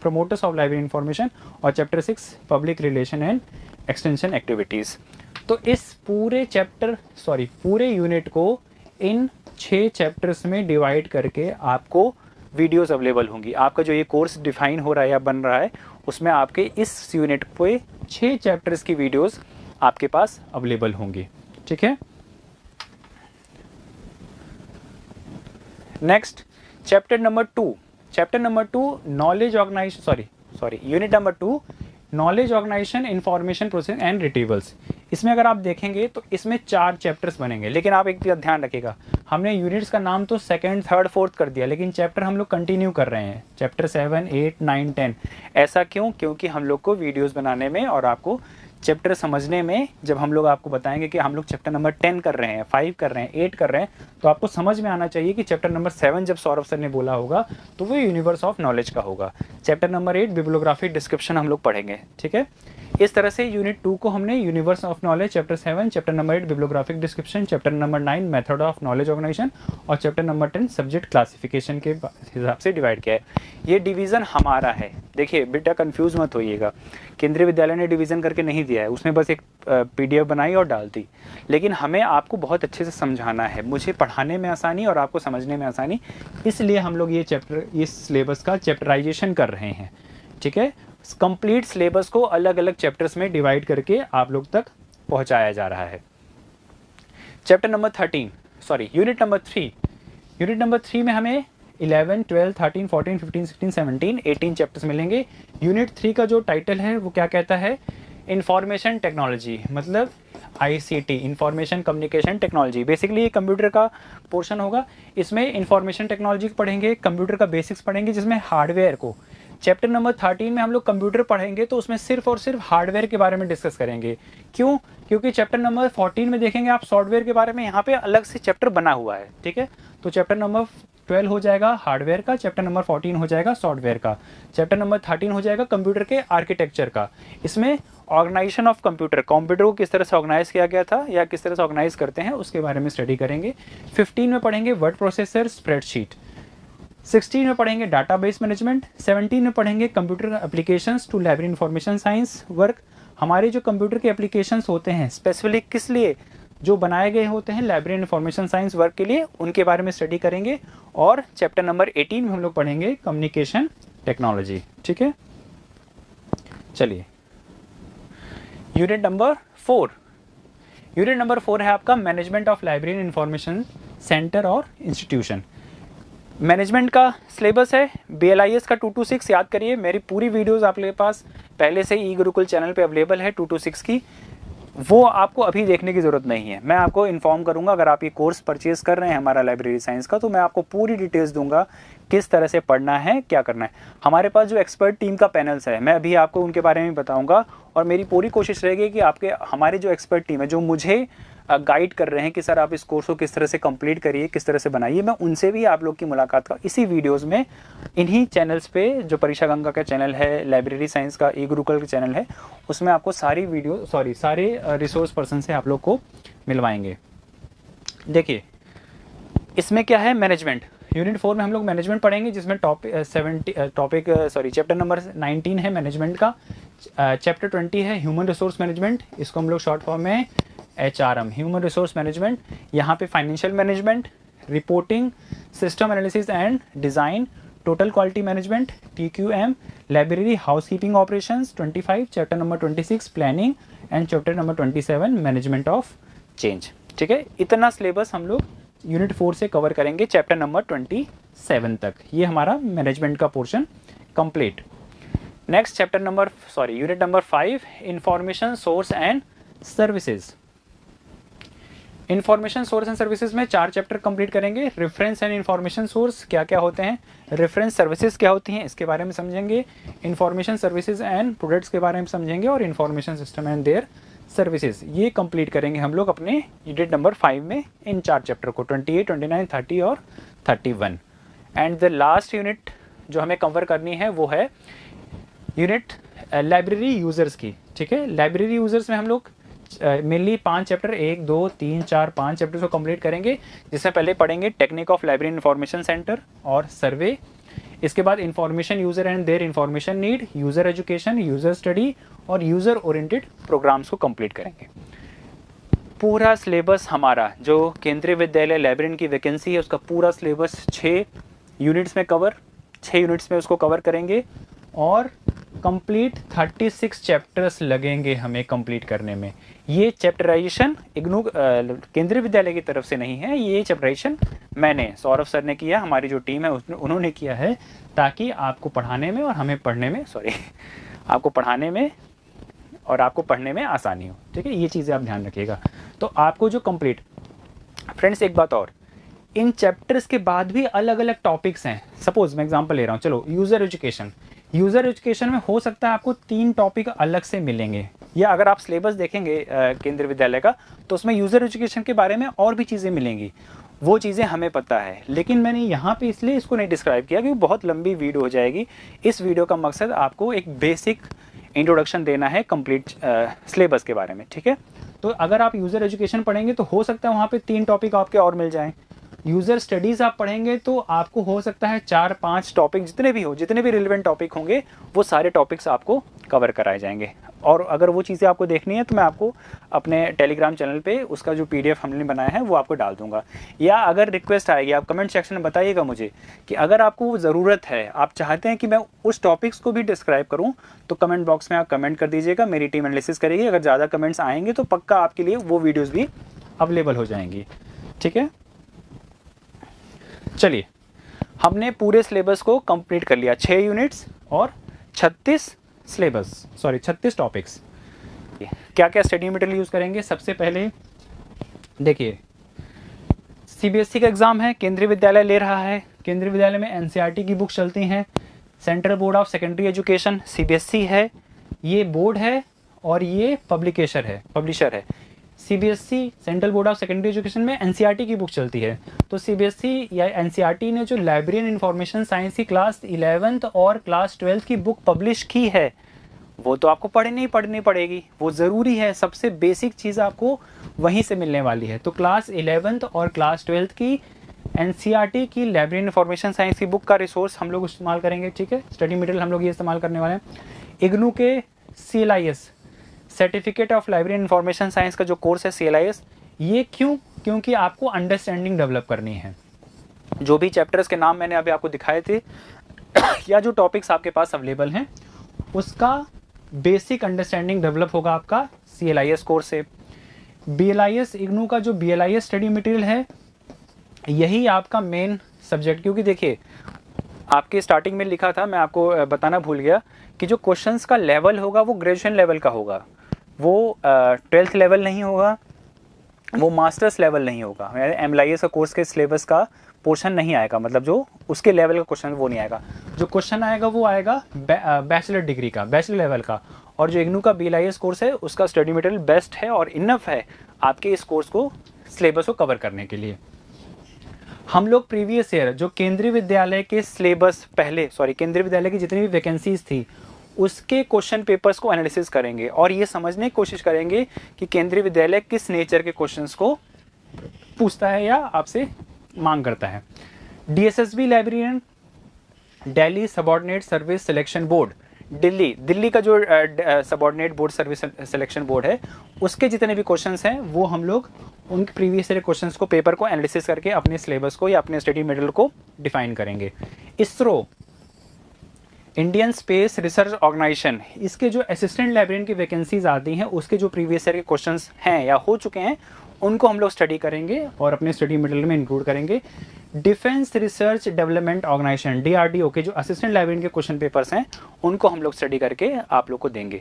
promoters of library information और chapter 6 public relation and extension activities. तो इस पूरे unit को इन 6 chapters में डिवाइड करके आपको वीडियोस अवेलेबल होंगी। आपका जो ये कोर्स डिफाइन हो रहा है या बन रहा है, उसमें आपके इस यूनिट पे 6 चैप्टर्स की वीडियोस आपके पास अवेलेबल होंगी। ठीक है, next chapter number 2 unit number 2 knowledge organisation information processing and retrievals. इसमें अगर आप देखेंगे तो इसमें 4 चैप्टर्स बनेंगे, लेकिन आप एक ध्यान रखिएगा, हमने यूनिट्स का नाम तो 2nd, 3rd, 4th कर दिया, लेकिन चैप्टर हम लोग कंटिन्यू कर रहे हैं, चैप्टर 7, 8, 9, 10। ऐसा क्यों? क्योंकि हम लोग को वीडियोस बनाने में और आपको चैप्टर समझने में, जब हम लोग आपको बताएंगे कि हम लोग चैप्टर नंबर 10 कर रहे हैं, 5 कर रहे हैं, 8 कर रहे हैं, तो आपको समझ में आना चाहिए कि चैप्टर नंबर 7 जब सौरभ सर ने बोला होगा तो वो यूनिवर्स ऑफ नॉलेज का होगा। चैप्टर नंबर 8 बिब्लियोग्राफी डिस्क्रिप्शन हम लोग पढ़ेंगे। ठीक है, इस तरह से यूनिट 2 को हमने universe of knowledge chapter 7, chapter number 8 bibliographic description, chapter number 9 method of knowledge organisation और चैप्टर नंबर 10 सब्जेक्ट क्लासिफिकेशन के हिसाब से डिवाइड किया है। ये डिवीज़न हमारा है, देखिए बेटा कंफ्यूज मत होइएगा, केंद्रीय विद्यालय ने डिवीज़न करके नहीं दिया है, उसमें बस एक PDF बनाई और डाल दी, लेकिन हमें आपको बहुत अच्छे से समझाना है, मुझे पढ़ाने में आसानी और आपको समझने में आसानी, इसलिए हम लोग ये इस सिलेबस का चैप्टराइजेशन कर रहे हैं। ठीक है, कंप्लीट सिलेबस को अलग अलग चैप्टर्स में डिवाइड करके आप लोग तक पहुंचाया जा रहा है। यूनिट नंबर 3 में हमें 11, 12, 13, 14, 15, 16, 17, 18 चैप्टर्स मिलेंगे। यूनिट 3 का जो टाइटल है वो क्या कहता है? इंफॉर्मेशन टेक्नोलॉजी, मतलब ICT, information communication technology. Basically ये कंप्यूटर का पोर्शन होगा, इसमें इंफॉर्मेशन टेक्नोलॉजी पढ़ेंगे, कंप्यूटर का बेसिक्स पढ़ेंगे, जिसमें हार्डवेयर को। चैप्टर नंबर 13 में हम लोग कंप्यूटर पढ़ेंगे तो उसमें सिर्फ और सिर्फ हार्डवेयर के बारे में डिस्कस करेंगे। क्यों? क्योंकि चैप्टर नंबर 14 में देखेंगे आप सॉफ्टवेयर के बारे में, यहाँ पे अलग से चैप्टर बना हुआ है। ठीक है, तो चैप्टर नंबर 12 हो जाएगा हार्डवेयर का, चैप्टर नंबर 14 हो जाएगा सॉफ्टवेयर का, चैप्टर नंबर 13 हो जाएगा कंप्यूटर के आर्किटेक्चर का। इसमें ऑर्गेनाइजेशन ऑफ कंप्यूटर को किस तरह से ऑर्गेनाइज किया गया था या किस तरह से ऑर्गेनाइज करते हैं उसके बारे में स्टडी करेंगे। 15 में पढ़ेंगे वर्ड प्रोसेसर स्प्रेडशीट, 16 में पढ़ेंगे डाटाबेस मैनेजमेंट, 17 में पढ़ेंगे computer applications to library information science work. हमारे जो कंप्यूटर के एप्लीकेशंस होते हैं स्पेसिफिकली किस लिए जो बनाए गए होते हैं लाइब्रेरी इंफॉर्मेशन साइंस वर्क के लिए, उनके बारे में स्टडी करेंगे। और चैप्टर नंबर 18 में हम लोग पढ़ेंगे कम्युनिकेशन टेक्नोलॉजी। ठीक है, चलिए यूनिट नंबर 4। यूनिट नंबर 4 है आपका management of library information centre और इंस्टीट्यूशन। मैनेजमेंट का सिलेबस है BLIS का 2 to 6। याद करिए मेरी पूरी वीडियोस आपके पास पहले से ई गुरुकुल चैनल पे अवेलेबल है 2 to 6 की, वो आपको अभी देखने की ज़रूरत नहीं है। मैं आपको इन्फॉर्म करूंगा, अगर आप ये कोर्स परचेज़ कर रहे हैं हमारा लाइब्रेरी साइंस का, तो मैं आपको पूरी डिटेल्स दूंगा किस तरह से पढ़ना है, क्या करना है। हमारे पास जो एक्सपर्ट टीम का पैनल्स है मैं अभी आपको उनके बारे में बताऊंगा, और मेरी पूरी कोशिश रहेगी कि हमारे जो एक्सपर्ट टीम है जो मुझे गाइड कर रहे हैं कि सर आप इस कोर्स को किस तरह से कंप्लीट करिए, किस तरह से बनाइए, मैं उनसे भी आप लोग की मुलाकात का इसी वीडियोस में इन्हीं चैनल्स पे, जो परीक्षा गंगा का चैनल है, लाइब्रेरी साइंस का ई गुरुकुल का चैनल है, उसमें आपको सारे रिसोर्स पर्सन से आप लोग को मिलवाएंगे। देखिए इसमें क्या है, मैनेजमेंट। यूनिट 4 में हम लोग मैनेजमेंट पढ़ेंगे, जिसमें चैप्टर नंबर 19 है मैनेजमेंट का, चैप्टर 20 है ह्यूमन रिसोर्स मैनेजमेंट, इसको हम लोग शॉर्ट फॉर्म में HRM ह्यूमन रिसोर्स मैनेजमेंट। यहाँ पे financial management, reporting, system analysis and design, total quality management TQM, library housekeeping operations 25, chapter number 26 planning and chapter number 27 management of change. ठीक है, इतना syllabus हम लोग यूनिट 4 से cover करेंगे चैप्टर नंबर 27 तक। ये हमारा मैनेजमेंट का portion complete. Next unit number 5 information source and services. Information source and services में 4 चैप्टर कंप्लीट करेंगे। रेफरेंस एंड इंफॉर्मेशन सोर्स क्या क्या होते हैं, रेफरेंस सर्विसेज क्या होती हैं इसके बारे में समझेंगे, इंफॉर्मेशन सर्विसेज एंड प्रोडक्ट्स के बारे में समझेंगे, और information system and their services. ये कंप्लीट करेंगे हम लोग अपने यूनिट नंबर 5 में, इन 4 चैप्टर को 28, 29, 30 और 31। एंड द लास्ट यूनिट जो हमें कवर करनी है वो है यूनिट लाइब्रेरी यूजर्स की। ठीक है, लाइब्रेरी यूजर्स में हम लोग मेनली 5 चैप्टर 1, 2, 3, 4, 5 चैप्टर्स को कंप्लीट करेंगे, जिसमें पहले पढ़ेंगे technique of library information centre और सर्वे। इसके बाद information user and their information need, user education, user study और यूजर ओरिएंटेड प्रोग्राम्स को कंप्लीट करेंगे। पूरा सिलेबस हमारा जो केंद्रीय विद्यालय लाइब्रेरियन की वैकेंसी है उसका पूरा सिलेबस 6 यूनिट्स में कवर, 6 यूनिट्स में उसको कवर करेंगे, और कंप्लीट 36 चैप्टर्स लगेंगे हमें कंप्लीट करने में। ये चैप्टराइजेशन इग्नू केंद्रीय विद्यालय की तरफ से नहीं है, ये चैप्टराइजेशन मैंने, सौरभ सर ने किया, हमारी जो टीम है उन्होंने किया है, ताकि आपको पढ़ाने में और हमें पढ़ने में आपको पढ़ाने में और आपको पढ़ने में आसानी हो। ठीक है, ये चीज़ें आप ध्यान रखिएगा। तो आपको जो कंप्लीट, फ्रेंड्स एक बात और, इन चैप्टर्स के बाद भी अलग अलग टॉपिक्स हैं। सपोज मैं एग्जांपल ले रहा हूँ, चलो यूज़र एजुकेशन में हो सकता है आपको 3 टॉपिक अलग से मिलेंगे, या अगर आप सिलेबस देखेंगे केंद्रीय विद्यालय का तो उसमें यूज़र एजुकेशन के बारे में और भी चीज़ें मिलेंगी, वो चीज़ें हमें पता है, लेकिन मैंने यहाँ पे इसलिए इसको नहीं डिस्क्राइब किया क्योंकि बहुत लंबी वीडियो हो जाएगी। इस वीडियो का मकसद आपको एक बेसिक इंट्रोडक्शन देना है कंप्लीट सिलेबस के बारे में। ठीक है, तो अगर आप यूज़र एजुकेशन पढ़ेंगे तो हो सकता है वहाँ पे 3 टॉपिक आपके और मिल जाएँ। यूज़र स्टडीज़ आप पढ़ेंगे तो आपको हो सकता है 4-5 टॉपिक, जितने भी रिलेवेंट टॉपिक होंगे वो सारे टॉपिक्स आपको कवर कराए जाएंगे। और अगर वो चीज़ें आपको देखनी है तो मैं आपको अपने टेलीग्राम चैनल पे उसका जो PDF हमने बनाया है वो आपको डाल दूंगा, या अगर रिक्वेस्ट आएगी आप कमेंट सेक्शन में बताइएगा मुझे कि अगर आपको ज़रूरत है, आप चाहते हैं कि मैं उस टॉपिक्स को भी डिस्क्राइब करूँ, तो कमेंट बॉक्स में आप कमेंट कर दीजिएगा, मेरी टीम एनालिसिस करेगी। अगर ज़्यादा कमेंट्स आएंगे तो पक्का आपके लिए वो वीडियोज़ भी अवेलेबल हो जाएंगी। ठीक है, चलिए हमने पूरे सिलेबस को कंप्लीट कर लिया, 6 यूनिट्स और 36 टॉपिक्स। क्या क्या स्टडी मटेरियल यूज़ करेंगे, सबसे पहले देखिए CBSE का एग्ज़ाम है, केंद्रीय विद्यालय ले रहा है। केंद्रीय विद्यालय में NCERT की बुक चलती हैं, central board of secondary education CBSE है, ये बोर्ड है और ये पब्लिशर है। CBSE central board of secondary education में एनसीईआरटी की बुक चलती है। तो सीबीएसई या एनसीईआरटी ने जो लाइब्रेरी एंड इंफॉर्मेशन साइंस की क्लास 11th और क्लास 12th की बुक पब्लिश की है, वो तो आपको पढ़नी पड़ेगी, वो ज़रूरी है। सबसे बेसिक चीज़ आपको वहीं से मिलने वाली है। तो क्लास 11th और क्लास 12th की एनसीईआरटी की लाइब्रेरी इंफॉर्मेशन साइंस की बुक का रिसोर्स हम लोग इस्तेमाल करेंगे, ठीक है। स्टडी मटेरियल हम लोग ये इस्तेमाल करने वाले हैं। इग्नू के CLIS certificate of library information science का जो कोर्स है CLIS, ये क्योंकि आपको अंडरस्टैंडिंग डेवलप करनी है। जो भी चैप्टर्स के नाम मैंने अभी आपको दिखाए थे या जो टॉपिक्स आपके पास अवेलेबल हैं, उसका बेसिक अंडरस्टैंडिंग डेवलप होगा आपका CLIS कोर्स से। BLIS इग्नू का जो BLIS स्टडी मटेरियल है, यही आपका मेन सब्जेक्ट, क्योंकि देखिए आपके स्टार्टिंग में लिखा था, मैं आपको बताना भूल गया कि जो क्वेश्चंस का लेवल होगा वो ग्रेजुएशन लेवल का होगा, वो 12th लेवल नहीं होगा, वो मास्टर्स लेवल नहीं होगा। MLIS का कोर्स के सिलेबस का पोर्शन नहीं आएगा, मतलब जो उसके लेवल का क्वेश्चन वो नहीं आएगा। जो क्वेश्चन आएगा वो आएगा बैचलर डिग्री का, बैचलर लेवल का। और जो इग्नू का BLIS कोर्स है, उसका स्टडी मटेरियल बेस्ट है और इनफ है आपके इस कोर्स को, सिलेबस को कवर करने के लिए। हम लोग प्रीवियस ईयर जो केंद्रीय विद्यालय के सिलेबस केंद्रीय विद्यालय की जितनी भी वैकेंसीज थी, उसके क्वेश्चन पेपर्स को एनालिसिस करेंगे और ये समझने की कोशिश करेंगे कि केंद्रीय विद्यालय किस नेचर के क्वेश्चंस को पूछता है या आपसे मांग करता है। DSSB librarian, Delhi subordinate service selection board, Delhi का जो subordinate board service selection board है, उसके जितने भी क्वेश्चंस हैं वो हम लोग उनके प्रीवियस ईयर क्वेश्चंस को, पेपर को एनालिसिस करके अपने सिलेबस को या अपने स्टडी मटेरियल को डिफाइन करेंगे। ISRO, Indian space research organisation, इसके जो असिस्टेंट लाइब्रेरियन की वैकेंसीज आती हैं, उसके जो प्रीवियस ईयर के क्वेश्चंस हैं या हो चुके हैं, उनको हम लोग स्टडी करेंगे और अपने स्टडी मटेरियल में इंक्लूड करेंगे। Defence research development organisation DRDO के जो असिस्टेंट लाइब्रेरियन के क्वेश्चन पेपर्स हैं, उनको हम लोग स्टडी करके आप लोग को देंगे।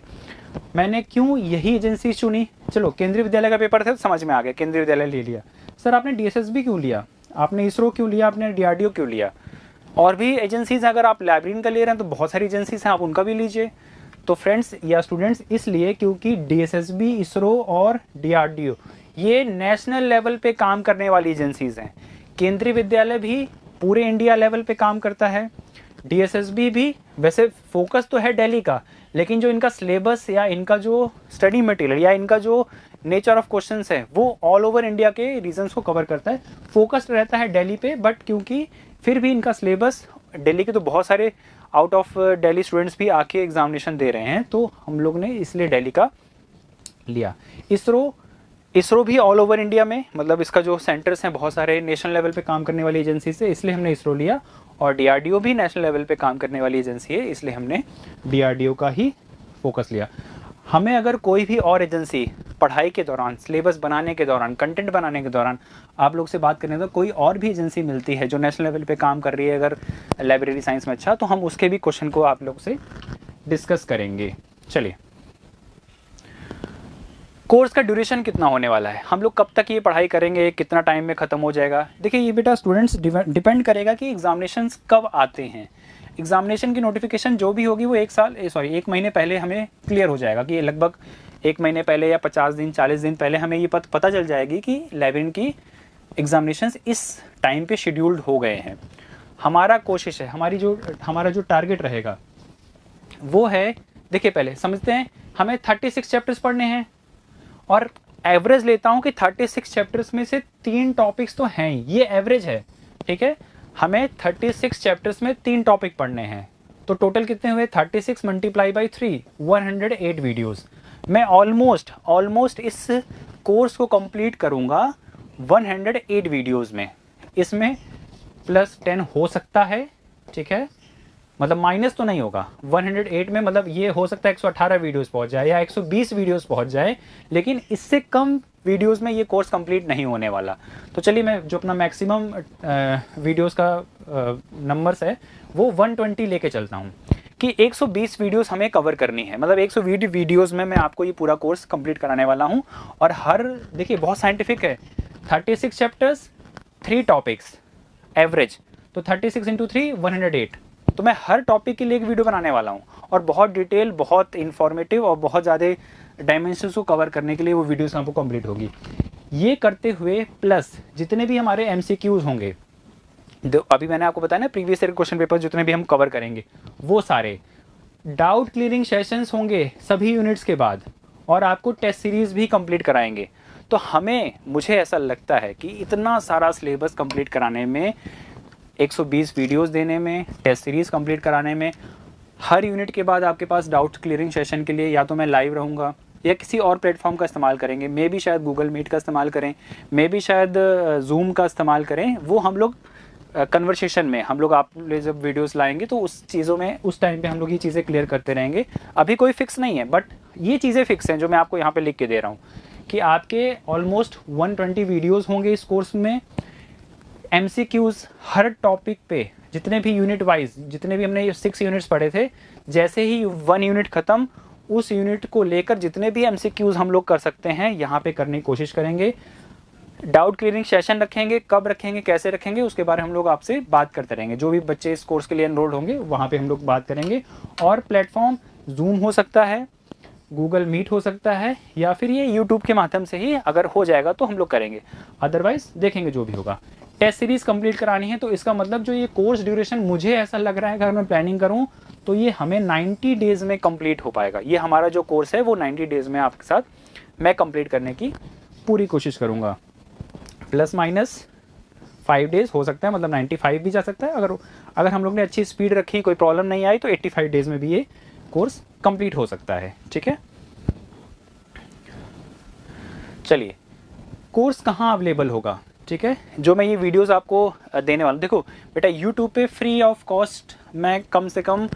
मैंने क्यों यही एजेंसी चुनी? चलो, केंद्रीय विद्यालय का पेपर था तो समझ में आ गया, केंद्रीय विद्यालय ले लिया। सर आपने DSSB क्यों लिया, आपने इसरो क्यों लिया, आपने DRDO क्यों लिया? और भी एजेंसीज, अगर आप लाइब्रेरियन का ले रहे हैं तो बहुत सारी एजेंसीज हैं, आप उनका भी लीजिए। तो फ्रेंड्स या स्टूडेंट्स, इसलिए क्योंकि DSSB, इसरो और DRDO ये नेशनल लेवल पे काम करने वाली एजेंसीज हैं। केंद्रीय विद्यालय भी पूरे इंडिया लेवल पे काम करता है, DSSB भी वैसे फोकस तो है दिल्ली का, लेकिन जो इनका सिलेबस या इनका जो स्टडी मटेरियल या इनका जो नेचर ऑफ क्वेश्चंस है, वो ऑल ओवर इंडिया के रीजन्स को कवर करता है। फोकस रहता है दिल्ली पे, बट क्योंकि फिर भी इनका सिलेबस, दिल्ली के तो बहुत सारे आउट ऑफ दिल्ली स्टूडेंट्स भी आके एग्जामिनेशन दे रहे हैं, तो हम लोग ने इसलिए दिल्ली का लिया। इसरो भी ऑल ओवर इंडिया में, मतलब इसका जो सेंटर्स हैं बहुत सारे नेशनल लेवल पे काम करने वाली एजेंसी से, इसलिए हमने इसरो लिया। और DRDO भी नेशनल लेवल पे काम करने वाली एजेंसी है, इसलिए हमने DRDO का ही फोकस लिया। हमें अगर कोई भी और एजेंसी पढ़ाई के दौरान, सिलेबस बनाने के दौरान, कंटेंट बनाने के दौरान आप लोग से बात करने, तो कोई और भी एजेंसी मिलती है जो नेशनल लेवल पे काम कर रही है अगर लाइब्रेरी साइंस में, अच्छा, तो हम उसके भी क्वेश्चन को आप लोग से डिस्कस करेंगे। चलिए, कोर्स का ड्यूरेशन कितना होने वाला है, हम लोग कब तक ये पढ़ाई करेंगे, कितना टाइम में ख़त्म हो जाएगा? देखिए, ये बेटा स्टूडेंट्स डिपेंड करेगा कि एग्जामिनेशंस कब आते हैं। एग्जामिनेशन की नोटिफिकेशन जो भी होगी वो एक महीने पहले हमें क्लियर हो जाएगा कि लगभग 1 महीने पहले या 50 दिन 40 दिन पहले हमें ये पता चल जाएगी कि लाइब्रेरियन की एग्जामिनेशंस इस टाइम पे शेड्यूल्ड हो गए हैं। हमारा कोशिश है, हमारा जो टारगेट रहेगा वो है, देखिए पहले समझते हैं, हमें 36 चैप्टर्स पढ़ने हैं और एवरेज लेता हूं कि 36 चैप्टर्स में से 3 टॉपिक्स तो हैं ही, ये एवरेज है, ठीक है। हमें 36 चैप्टर्स में 3 टॉपिक पढ़ने हैं, तो टोटल कितने हुए? 36 मल्टीप्लाई बाई 3, 108 वीडियोस। मैं ऑलमोस्ट इस कोर्स को कंप्लीट करूंगा 108 वीडियोस में। इसमें +10 हो सकता है, ठीक है, मतलब माइनस तो नहीं होगा। 108 में मतलब ये हो सकता है 118 वीडियोस पहुंच जाए या 120 वीडियोस पहुंच जाए, लेकिन इससे कम वीडियोस में ये कोर्स कंप्लीट नहीं होने वाला। तो चलिए, मैं जो अपना मैक्सिमम वीडियोस का नंबर्स है वो 120 लेके चलता हूँ कि 120 वीडियोस हमें कवर करनी है। मतलब 120 वीडियोस में मैं आपको ये पूरा कोर्स कंप्लीट कराने वाला हूँ। और देखिए बहुत साइंटिफिक है, 36 चैप्टर्स 3 टॉपिक्स एवरेज, तो 36 × 3 108। तो मैं हर टॉपिक के लिए एक वीडियो बनाने वाला हूँ और बहुत डिटेल, बहुत इन्फॉर्मेटिव और बहुत ज़्यादा डायमेंशंस को कवर करने के लिए वो वीडियोस आपको कंप्लीट होगी। ये करते हुए प्लस जितने भी हमारे एमसीक्यूज होंगे, अभी मैंने आपको बताया ना प्रीवियस ईयर क्वेश्चन पेपर जितने भी हम कवर करेंगे वो सारे डाउट क्लियरिंग सेशंस होंगे सभी यूनिट्स के बाद, और आपको टेस्ट सीरीज भी कंप्लीट कराएंगे। तो मुझे ऐसा लगता है कि इतना सारा सिलेबस कंप्लीट कराने में, 120 वीडियोस देने में, टेस्ट सीरीज कंप्लीट कराने में, हर यूनिट के बाद आपके पास डाउट क्लियरिंग सेशन के लिए या तो मैं लाइव रहूँगा या किसी और प्लेटफॉर्म का इस्तेमाल करेंगे, मे भी शायद गूगल मीट का इस्तेमाल करें, मे भी शायद जूम का इस्तेमाल करें। वो हम लोग कन्वर्सेशन में हम लोग आप जब वीडियोस लाएंगे तो उस चीज़ों में उस टाइम पे हम लोग ये चीज़ें क्लियर करते रहेंगे। अभी कोई फिक्स नहीं है, बट ये चीज़ें फिक्स हैं जो मैं आपको यहाँ पे लिख के दे रहा हूँ कि आपके ऑलमोस्ट 120 वीडियोस होंगे इस कोर्स में। एमसीक्यूज हर टॉपिक पे, जितने भी यूनिट वाइज, जितने भी हमने 6 यूनिट्स पढ़े थे, जैसे ही 1 यूनिट ख़त्म उस यूनिट को लेकर जितने भी एमसीक्यूज हम लोग कर सकते हैं यहाँ पे करने की कोशिश करेंगे। डाउट क्लियरिंग सेशन रखेंगे, कब रखेंगे, कैसे रखेंगे, उसके बारे में हम लोग आपसे बात करते रहेंगे। जो भी बच्चे इस कोर्स के लिए एनरोल्ड होंगे वहाँ पे हम लोग बात करेंगे। और प्लेटफॉर्म जूम हो सकता है, गूगल मीट हो सकता है, या फिर ये यूट्यूब के माध्यम से ही अगर हो जाएगा तो हम लोग करेंगे, अदरवाइज देखेंगे जो भी होगा। टेस्ट सीरीज कंप्लीट करानी है तो इसका मतलब जो ये कोर्स ड्यूरेशन मुझे ऐसा लग रहा है कि अगर मैं प्लानिंग करूँ तो ये हमें 90 डेज़ में कंप्लीट हो पाएगा। ये हमारा जो कोर्स है वो 90 डेज़ में आपके साथ मैं कंप्लीट करने की पूरी कोशिश करूँगा। प्लस माइनस 5 डेज़ हो सकता है, मतलब 95 भी जा सकता है। अगर हम लोग ने अच्छी स्पीड रखी, कोई प्रॉब्लम नहीं आई, तो 85 डेज़ में भी ये कोर्स कंप्लीट हो सकता है। ठीक है, चलिए कोर्स कहाँ अवेलेबल होगा। ठीक है, जो मैं ये वीडियोस आपको देने वाला हूँ, देखो बेटा यूट्यूब पे फ्री ऑफ कॉस्ट मैं कम से कम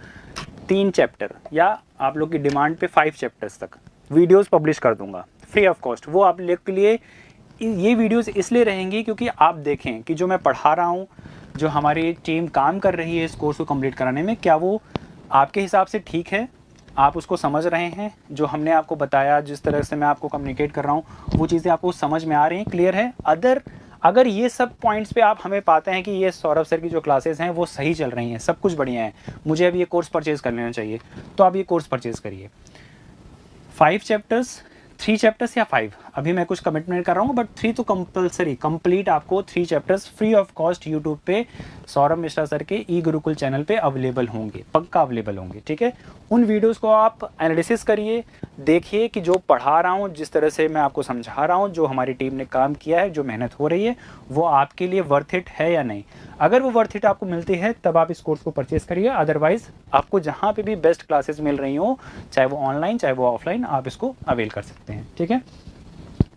3 चैप्टर या आप लोग की डिमांड पे 5 चैप्टर्स तक वीडियोस पब्लिश कर दूंगा फ्री ऑफ कॉस्ट। वो आप लोग के लिए ये वीडियोस इसलिए रहेंगी क्योंकि आप देखें कि जो मैं पढ़ा रहा हूँ, जो हमारी टीम काम कर रही है इस कोर्स को कंप्लीट कराने में, क्या वो आपके हिसाब से ठीक है, आप उसको समझ रहे हैं, जो हमने आपको बताया, जिस तरह से मैं आपको कम्युनिकेट कर रहा हूँ वो चीज़ें आपको समझ में आ रही हैं, क्लियर है। अगर ये सब पॉइंट्स पे आप हमें पाते हैं कि ये सौरभ सर की जो क्लासेस हैं वो सही चल रही हैं, सब कुछ बढ़िया है, मुझे अब ये कोर्स परचेज़ कर लेना चाहिए, तो आप ये कोर्स परचेज़ करिए। 5 चैप्टर्स, 3 चैप्टर्स या 5, अभी मैं कुछ कमिटमेंट कर रहा हूँ, बट 3 तो कंपलसरी कंप्लीट आपको 3 chapters free of cost YouTube पे सौरभ मिश्रा सर के ई गुरुकुल चैनल पे अवेलेबल होंगे, पक्का अवेलेबल होंगे। ठीक है, उन वीडियोस को आप एनालिसिस करिए, देखिए कि जो पढ़ा रहा हूँ, जिस तरह से मैं आपको समझा रहा हूँ, जो हमारी टीम ने काम किया है, जो मेहनत हो रही है, वो आपके लिए वर्थ इट है या नहीं। अगर वो वर्थ इट आपको मिलती है तब आप इस कोर्स को परचेज़ करिए, अदरवाइज़ आपको जहाँ पे भी बेस्ट क्लासेस मिल रही हो, चाहे वो ऑनलाइन चाहे वो ऑफलाइन, आप इसको अवेल कर सकते हैं। ठीक है,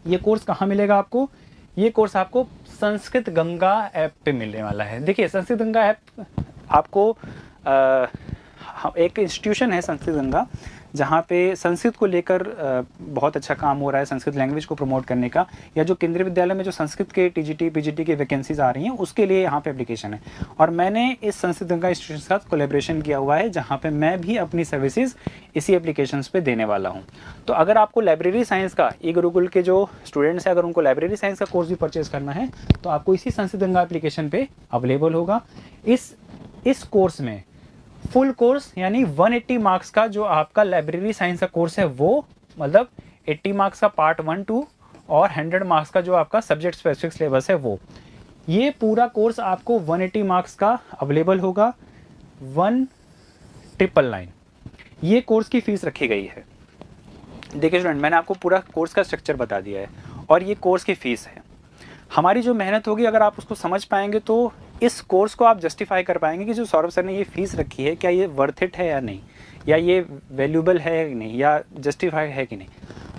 ये कोर्स कहाँ मिलेगा आपको? ये कोर्स आपको संस्कृत गंगा ऐप पे मिलने वाला है। देखिए संस्कृत गंगा ऐप आपको एक इंस्टीट्यूशन है संस्कृत गंगा, जहाँ पे संस्कृत को लेकर बहुत अच्छा काम हो रहा है, संस्कृत लैंग्वेज को प्रमोट करने का, या जो केंद्रीय विद्यालय में जो संस्कृत के टीजीटी पीजीटी की वैकेंसीज आ रही हैं उसके लिए यहाँ पे एप्लीकेशन है। और मैंने इस संस्कृत गंगा इंस्टीट्यूशन के साथ कोलैबोरेशन किया हुआ है, जहाँ पे मैं भी अपनी सर्विसेज इसी एप्लीकेशंस पे देने वाला हूँ। तो अगर आपको लाइब्रेरी साइंस का, ई गुरुकुल के जो स्टूडेंट्स हैं, अगर उनको लाइब्रेरी साइंस का कोर्स भी परचेज़ करना है तो आपको इसी संस्कृत गंगा एप्लीकेशन पे अवेलेबल होगा। इस कोर्स में फुल कोर्स यानी 180 मार्क्स का जो आपका लाइब्रेरी साइंस का कोर्स है, वो मतलब 80 मार्क्स का पार्ट 1, 2 और 100 मार्क्स का जो आपका सब्जेक्ट स्पेसिफिक सिलेबस है वो, ये पूरा कोर्स आपको 180 मार्क्स का अवेलेबल होगा 1999। ये कोर्स की फ़ीस रखी गई है। देखिए स्टूडेंट, मैंने आपको पूरा कोर्स का स्ट्रक्चर बता दिया है और ये कोर्स की फ़ीस है। हमारी जो मेहनत होगी, अगर आप उसको समझ पाएंगे तो इस कोर्स को आप जस्टिफाई कर पाएंगे कि जो सौरभ सर ने ये फ़ीस रखी है, क्या ये वर्थ इट है या नहीं, या ये वैल्यूबल है कि नहीं, या जस्टिफाइड है कि नहीं।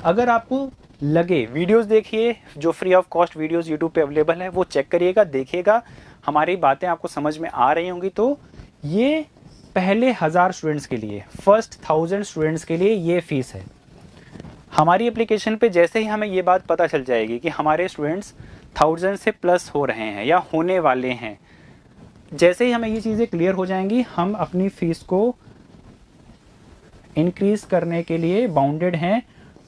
अगर आपको लगे, वीडियोस देखिए, जो free of cost videos YouTube पे अवेलेबल है वो चेक करिएगा, देखिएगा, हमारी बातें आपको समझ में आ रही होंगी तो ये पहले 1000 स्टूडेंट्स के लिए, फर्स्ट 1000 स्टूडेंट्स के लिए ये फ़ीस है। हमारी एप्लीकेशन पे जैसे ही हमें ये बात पता चल जाएगी कि हमारे स्टूडेंट्स 1000 से प्लस हो रहे हैं या होने वाले हैं, जैसे ही हमें ये चीज़ें क्लियर हो जाएंगी, हम अपनी फ़ीस को इंक्रीज़ करने के लिए बाउंडेड हैं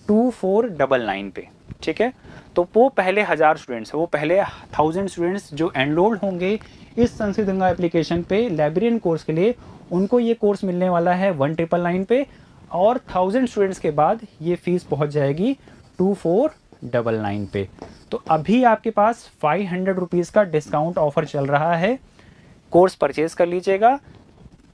2499 पे। ठीक है, तो वो पहले 1000 स्टूडेंट्स, वो पहले 1000 स्टूडेंट्स जो एनरोल्ड होंगे इस संस्कृत गंगा एप्लीकेशन पे लाइब्रेरियन कोर्स के लिए, उनको ये कोर्स मिलने वाला है 1999 पे। और 1000 स्टूडेंट्स के बाद ये फ़ीस पहुंच जाएगी 2499 पे। तो अभी आपके पास 500 रुपीज़ का डिस्काउंट ऑफ़र चल रहा है, कोर्स परचेज़ कर लीजिएगा।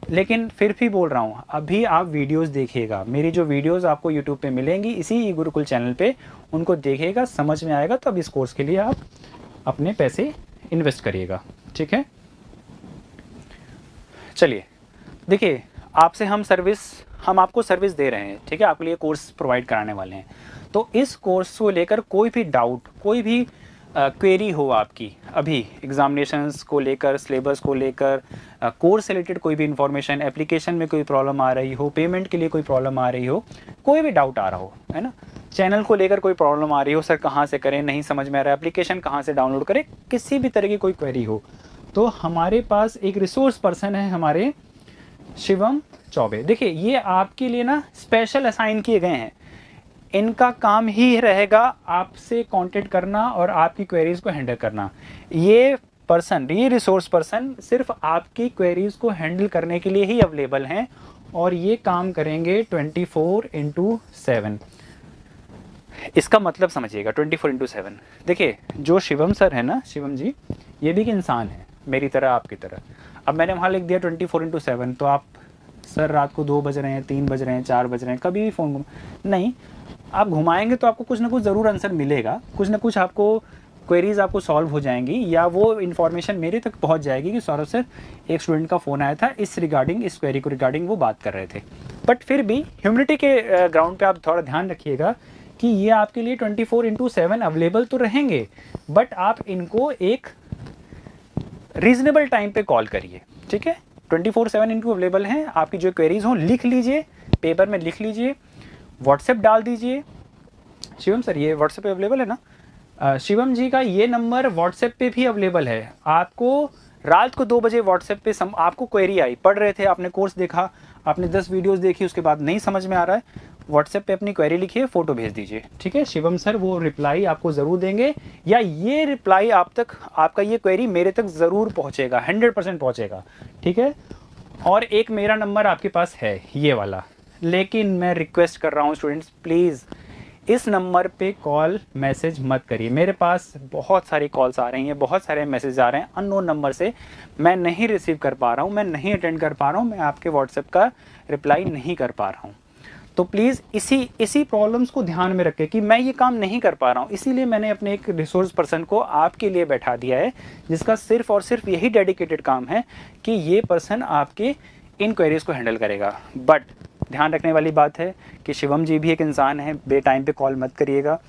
लेकिन फिर भी बोल रहा हूँ, अभी आप वीडियोस देखिएगा, मेरी जो वीडियोस आपको यूट्यूब पे मिलेंगी इसी ई गुरुकुल चैनल पे, उनको देखिएगा, समझ में आएगा तो अब इस कोर्स के लिए आप अपने पैसे इन्वेस्ट करिएगा। ठीक है, चलिए देखिए, आपसे हम आपको सर्विस दे रहे हैं, ठीक है, आपके लिए कोर्स प्रोवाइड कराने वाले हैं। तो इस कोर्स को लेकर कोई भी डाउट, कोई भी क्वेरी हो आपकी, अभी एग्जामिनेशंस को लेकर, सिलेबस को लेकर, कोर्स से रिलेटेड कोई भी इन्फॉर्मेशन, एप्लीकेशन में कोई प्रॉब्लम आ रही हो, पेमेंट के लिए कोई प्रॉब्लम आ रही हो, कोई भी डाउट आ रहा हो, है ना, चैनल को लेकर कोई प्रॉब्लम आ रही हो, सर कहाँ से करें, नहीं समझ में आ रहा है, एप्लीकेशन कहाँ से डाउनलोड करें, किसी भी तरह की कोई क्वेरी हो, तो हमारे पास एक रिसोर्स पर्सन है, हमारे शिवम चौबे। देखिए, ये आपके लिए ना स्पेशल असाइन किए गए हैं। इनका काम ही रहेगा आपसे कांटेक्ट करना और आपकी क्वेरीज को हैंडल करना। ये रिसोर्स पर्सन सिर्फ आपकी क्वेरीज को हैंडल करने के लिए ही अवेलेबल हैं और ये काम करेंगे 24/7। इसका मतलब समझिएगा, 24/7। देखिए, जो शिवम सर है ना, शिवम जी, ये भी एक इंसान है, मेरी तरह, आपकी तरह। अब मैंने वहाँ लिख दिया 24/7, तो आप सर रात को 2 बज रहे हैं, 3 बज रहे हैं, 4 बज रहे हैं, कभी भी फ़ोन नहीं, आप घुमाएंगे तो आपको कुछ ना कुछ ज़रूर आंसर मिलेगा, कुछ ना कुछ आपको क्वेरीज आपको सॉल्व हो जाएंगी, या वो इन्फॉर्मेशन मेरे तक पहुंच जाएगी कि सौरभ सर, एक स्टूडेंट का फ़ोन आया था इस क्वेरी को रिगार्डिंग वो बात कर रहे थे। बट फिर भी ह्यूमनिटी के ग्राउंड पे आप थोड़ा ध्यान रखिएगा कि ये आपके लिए 24/7 अवेलेबल तो रहेंगे, बट आप इनको एक रीजनेबल टाइम पे कॉल करिए। ठीक है, 24/7 इनको अवेलेबल हैं। आपकी जो क्वेरीज हों लिख लीजिए, पेपर में लिख लीजिए, व्हाट्सएप डाल दीजिए। शिवम सर, ये व्हाट्सएप पे अवेलेबल है ना? शिवम जी का ये नंबर व्हाट्सएप पे भी अवेलेबल है। आपको रात को 2 बजे व्हाट्सएप पे आपको क्वेरी आई, पढ़ रहे थे, आपने कोर्स देखा, आपने 10 वीडियोस देखी, उसके बाद नहीं समझ में आ रहा है, व्हाट्सएप पे अपनी क्वेरी लिखिए, फ़ोटो भेज दीजिए। ठीक है, शिवम सर वो रिप्लाई आपको ज़रूर देंगे, या ये रिप्लाई आपका ये क्वेरी मेरे तक ज़रूर पहुँचेगा, 100% पहुँचेगा। ठीक है, और एक मेरा नंबर आपके पास है, ये वाला, लेकिन मैं रिक्वेस्ट कर रहा हूँ स्टूडेंट्स, प्लीज़ इस नंबर पे कॉल मैसेज मत करिए। मेरे पास बहुत सारी कॉल्स आ रही हैं, बहुत सारे मैसेज आ रहे हैं अननोन नंबर से, मैं नहीं रिसीव कर पा रहा हूँ, मैं नहीं अटेंड कर पा रहा हूँ, मैं आपके व्हाट्सएप का रिप्लाई नहीं कर पा रहा हूँ। तो प्लीज़ इसी प्रॉब्लम्स को ध्यान में रखें कि मैं ये काम नहीं कर पा रहा हूँ, इसीलिए मैंने अपने एक रिसोर्स पर्सन को आपके लिए बैठा दिया है, जिसका सिर्फ और सिर्फ यही डेडिकेटेड काम है कि ये पर्सन आपके इन क्वेरीज को हैंडल करेगा। बट ध्यान रखने वाली बात है कि शिवम जी भी एक इंसान है, बे टाइम पे कॉल मत करिएगा।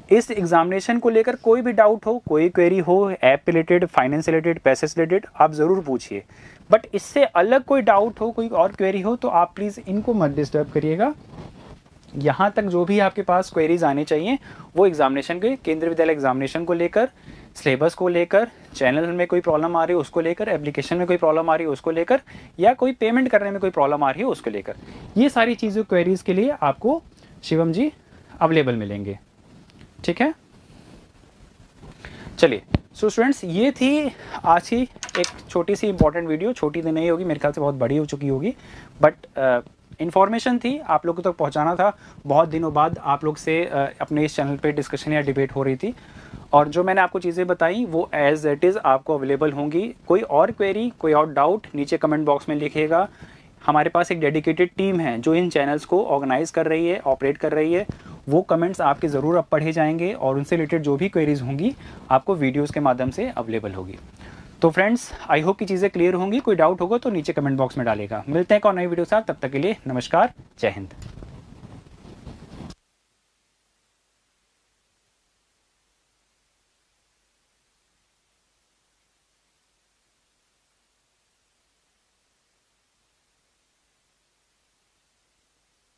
इस एग्जामिनेशन को लेकर कोई भी डाउट हो, कोई क्वेरी हो, ऐप रिलेटेड, फाइनेंस रिलेटेड, पैसे से रिलेटेड, आप ज़रूर पूछिए। बट इससे अलग कोई डाउट हो, कोई और क्वेरी हो, तो आप प्लीज़ इनको मत डिस्टर्ब करिएगा। यहाँ तक जो भी आपके पास क्वेरीज आने चाहिए वो एग्जामिनेशन के, केंद्रीय विद्यालय एग्जामिनेशन को लेकर, सिलेबस को लेकर, चैनल में कोई प्रॉब्लम आ रही है उसको लेकर, एप्लीकेशन में कोई प्रॉब्लम आ रही है उसको लेकर, या कोई पेमेंट करने में कोई प्रॉब्लम आ रही है उसको लेकर, ये सारी चीज़ें क्वेरीज के लिए आपको शिवम जी अवेलेबल मिलेंगे। ठीक है, चलिए सो स्टूडेंट्स, ये थी आज की एक छोटी सी इंपॉर्टेंट वीडियो। छोटी तो नहीं होगी, मेरे ख्याल से बहुत बड़ी हो चुकी होगी, बट इन्फॉर्मेशन थी, आप लोगों तक पहुंचाना था। बहुत दिनों बाद आप लोग से अपने इस चैनल पे डिस्कशन या डिबेट हो रही थी, और जो मैंने आपको चीज़ें बताई वो एज इट इज़ आपको अवेलेबल होंगी। कोई और क्वेरी, कोई और डाउट नीचे कमेंट बॉक्स में लिखिएगा। हमारे पास एक डेडिकेटेड टीम है जो इन चैनल्स को ऑर्गेनाइज कर रही है, ऑपरेट कर रही है। वो कमेंट्स आपके ज़रूर अब पढ़े जाएंगे, और उनसे रिलेटेड जो भी क्वेरीज होंगी आपको वीडियोज़ के माध्यम से अवेलेबल होगी। तो फ्रेंड्स, आई होप कि चीज़ें क्लियर होंगी। कोई डाउट होगा तो नीचे कमेंट बॉक्स में डालेगा। मिलते हैं एक और नई वीडियो के साथ, तब तक के लिए नमस्कार, जय हिंद।